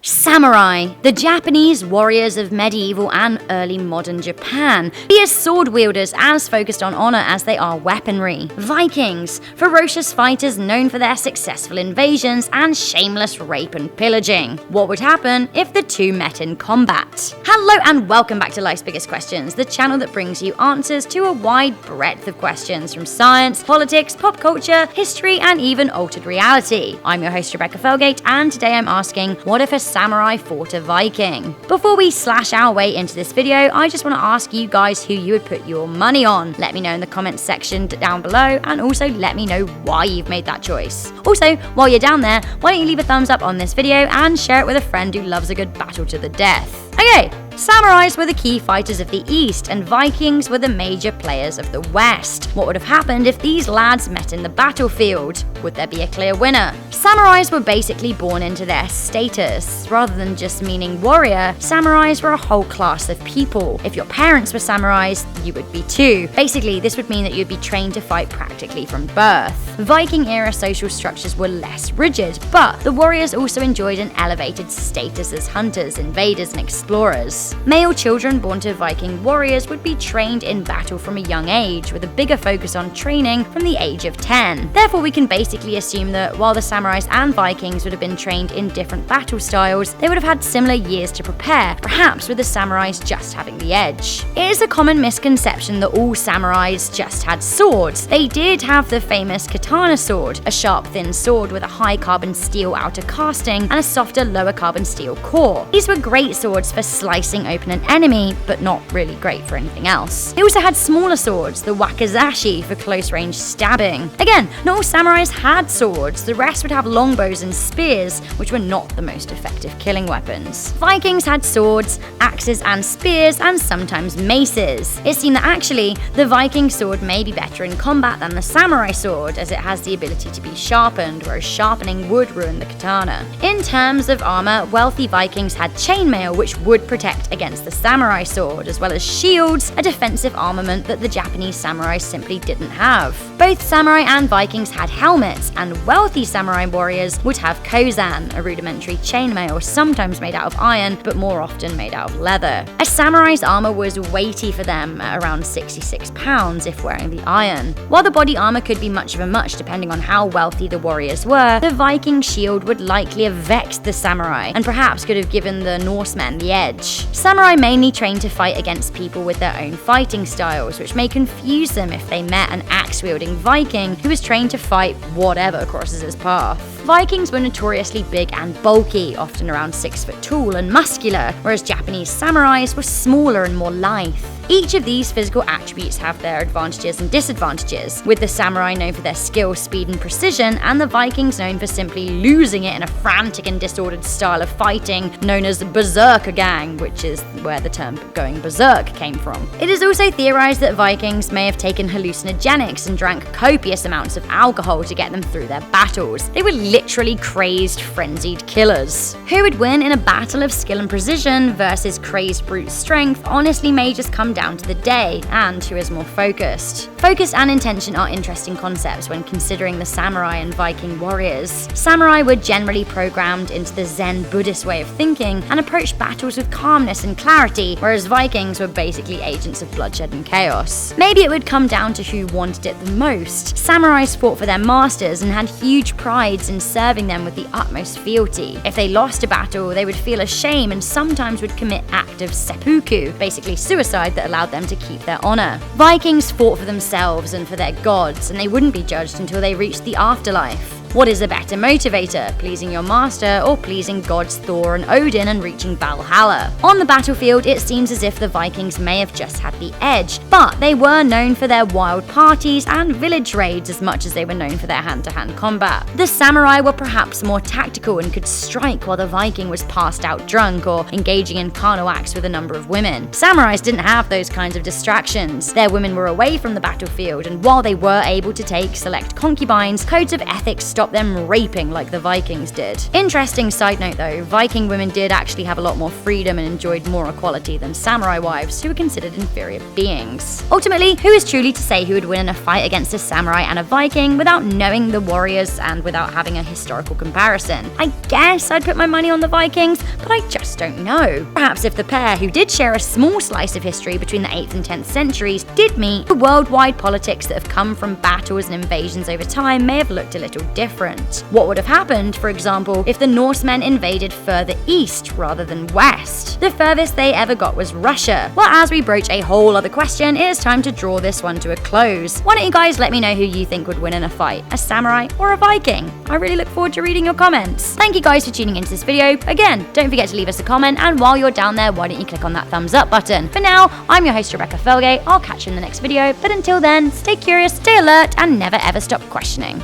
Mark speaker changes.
Speaker 1: Samurai, the Japanese warriors of medieval and early modern Japan, be as sword wielders as focused on honor as they are weaponry. Vikings, ferocious fighters known for their successful invasions and shameless rape and pillaging. What would happen if the two met in combat? Hello and welcome back to Life's Biggest Questions, the channel that brings you answers to a wide breadth of questions from science, politics, pop culture, history, and even altered reality. I'm your host Rebecca Felgate, and today I'm asking, what if a samurai fought a Viking? Before we slash our way into this video, I just want to ask you guys who you would put your money on. Let me know in the comments section down below, and also let me know why you've made that choice. Also, while you're down there, why don't you leave a thumbs up on this video and share it with a friend who loves a good battle to the death. Okay, samurais were the key fighters of the East, and Vikings were the major players of the West. What would have happened if these lads met in the battlefield? Would there be a clear winner? Samurais were basically born into their status. Rather than just meaning warrior, samurais were a whole class of people. If your parents were samurais, you would be too. Basically, this would mean that you'd be trained to fight practically from birth. Viking-era social structures were less rigid, but the warriors also enjoyed an elevated status as hunters, invaders, and explorers. Male children born to Viking warriors would be trained in battle from a young age, with a bigger focus on training from the age of 10. Therefore, we can basically assume that while the samurais and Vikings would have been trained in different battle styles, they would have had similar years to prepare, perhaps with the samurais just having the edge. It is a common misconception that all samurais just had swords. They did have the famous katana sword, a sharp thin sword with a high carbon steel outer casting and a softer lower carbon steel core. These were great swords for slicing open an enemy, but not really great for anything else. They also had smaller swords, the wakizashi, for close range stabbing. Again, not all samurais had swords. The rest would have longbows and spears, which were not the most effective killing weapons. Vikings had swords, axes and spears, and sometimes maces. It seemed that actually, the Viking sword may be better in combat than the samurai sword, as it has the ability to be sharpened, whereas sharpening would ruin the katana. In terms of armor, wealthy Vikings had chainmail, which would protect against the samurai sword, as well as shields, a defensive armament that the Japanese samurai simply didn't have. Both samurai and Vikings had helmets, and wealthy samurai warriors would have kozan, a rudimentary chainmail sometimes made out of iron, but more often made out of leather. A samurai's armor was weighty for them, at around 66 pounds if wearing the iron. While the body armor could be much of a much depending on how wealthy the warriors were, the Viking shield would likely have vexed the samurai, and perhaps could have given the Norsemen the edge. Samurai mainly trained to fight against people with their own fighting styles, which may confuse them if they met an axe-wielding Viking who was trained to fight whatever crosses his path. Vikings were notoriously big and bulky, often around 6 foot tall and muscular, whereas Japanese samurais were smaller and more lithe. Each of these physical attributes have their advantages and disadvantages, with the samurai known for their skill, speed, and precision, and the Vikings known for simply losing it in a frantic and disordered style of fighting known as berserker gang, which is where the term going berserk came from. It is also theorized that Vikings may have taken hallucinogenics and drank copious amounts of alcohol to get them through their battles. They were literally crazed, frenzied killers. Who would win in a battle of skill and precision versus crazed brute strength honestly may just come down to the day and who is more focused. Focus and intention are interesting concepts when considering the samurai and Viking warriors. Samurai were generally programmed into the Zen Buddhist way of thinking and approached battles with calmness and clarity, whereas Vikings were basically agents of bloodshed and chaos. Maybe it would come down to who wanted it the most. Samurais fought for their masters and had huge prides in serving them with the utmost fealty. If they lost a battle, they would feel ashamed and sometimes would commit act of seppuku, basically suicide that allowed them to keep their honor. Vikings fought for themselves and for their gods, and they wouldn't be judged until they reached the afterlife. What is a better motivator, pleasing your master or pleasing gods Thor and Odin and reaching Valhalla? On the battlefield, it seems as if the Vikings may have just had the edge, but they were known for their wild parties and village raids as much as they were known for their hand-to-hand combat. The samurai were perhaps more tactical and could strike while the Viking was passed out drunk or engaging in carnal acts with a number of women. Samurais didn't have those kinds of distractions. Their women were away from the battlefield, and while they were able to take select concubines, codes of ethics stopped stop them raping like the Vikings did. Interesting side note though, Viking women did actually have a lot more freedom and enjoyed more equality than samurai wives, who were considered inferior beings. Ultimately, who is truly to say who would win in a fight against a samurai and a Viking without knowing the warriors and without having a historical comparison? I guess I'd put my money on the Vikings, but I just don't know. Perhaps if the pair, who did share a small slice of history between the 8th and 10th centuries, did meet, the worldwide politics that have come from battles and invasions over time may have looked a little different. What would have happened, for example, if the Norsemen invaded further east rather than west? The furthest they ever got was Russia. Well, as we broach a whole other question, it is time to draw this one to a close. Why don't you guys let me know who you think would win in a fight, a samurai or a Viking? I really look forward to reading your comments. Thank you guys for tuning into this video. Again, don't forget to leave us a comment, and while you're down there, why don't you click on that thumbs up button. For now, I'm your host Rebecca Felgate. I'll catch you in the next video, but until then, stay curious, stay alert, and never ever stop questioning.